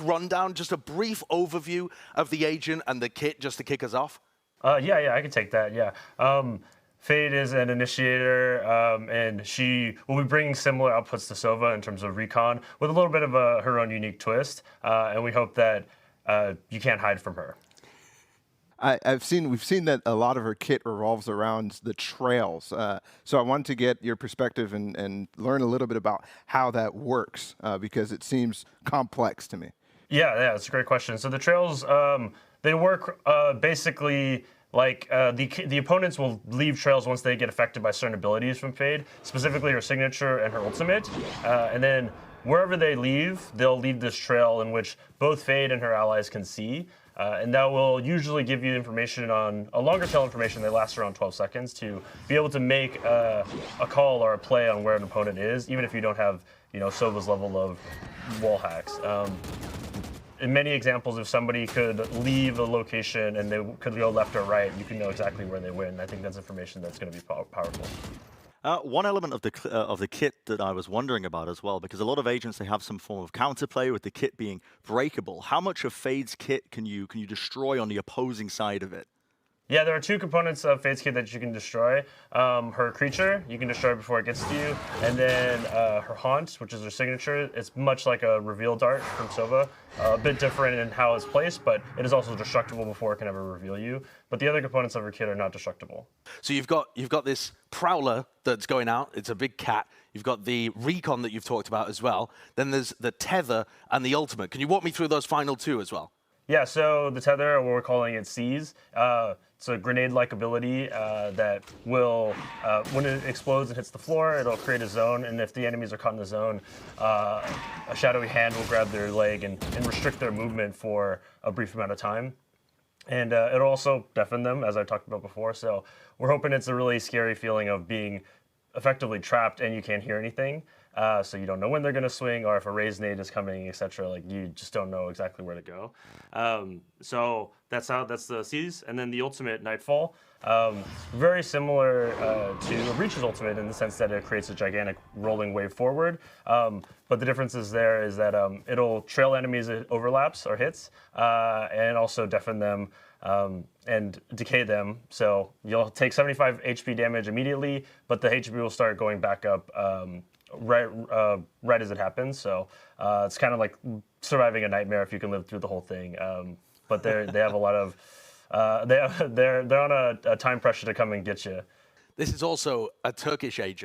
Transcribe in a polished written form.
rundown, just a brief overview of the agent and the kit, just to kick us off? Yeah, I can take that. Yeah. Fade is an initiator, and she will be bringing similar outputs to Sova in terms of recon, with a little bit of her own unique twist. And we hope that you can't hide from her. We've seen that a lot of her kit revolves around the trails. So I wanted to get your perspective and learn a little bit about how that works, because it seems complex to me. Yeah, that's a great question. So the trails, they work basically like the opponents will leave trails once they get affected by certain abilities from Fade, specifically her signature and her ultimate. And then wherever they leave, they'll leave this trail in which both Fade and her allies can see. And that will usually give you information on a longer tail information that lasts around 12 seconds to be able to make a call or a play on where an opponent is, even if you don't have Sova's level of wall hacks. In many examples, if somebody could leave a location and they could go left or right, you can know exactly where they win. I think that's information that's going to be powerful. One element of the kit that I was wondering about as well, because a lot of agents, they have some form of counterplay with the kit being breakable. How much of Fade's kit can you destroy on the opposing side of it? Yeah, there are two components of Fade's kit that you can destroy. Her creature, you can destroy before it gets to you, and then her haunt, which is her signature. It's much like a reveal dart from Sova, a bit different in how it's placed, but it is also destructible before it can ever reveal you. But the other components of her kit are not destructible. So you've got this prowler that's going out. It's a big cat. You've got the recon that you've talked about as well. Then there's the tether and the ultimate. Can you walk me through those final two as well? Yeah, so the tether, what we're calling it Seize, it's a grenade-like ability that will, when it explodes and hits the floor, it'll create a zone, and if the enemies are caught in the zone, a shadowy hand will grab their leg and restrict their movement for a brief amount of time. And it'll also deafen them, as I talked about before, so we're hoping it's a really scary feeling of being effectively trapped and you can't hear anything. So you don't know when they're going to swing or if a raised nade is coming, etc. Like you just don't know exactly where to go. So that's the Seize. And then the ultimate, Nightfall, very similar to Breach's ultimate in the sense that it creates a gigantic rolling wave forward. But the difference is that it'll trail enemies it overlaps or hits, and also deafen them and decay them. So you'll take 75 HP damage immediately, but the HP will start going back up right as it happens. So it's kind of like surviving a nightmare if you can live through the whole thing. But they have a lot of they're on a time pressure to come and get you. This is also a Turkish agent.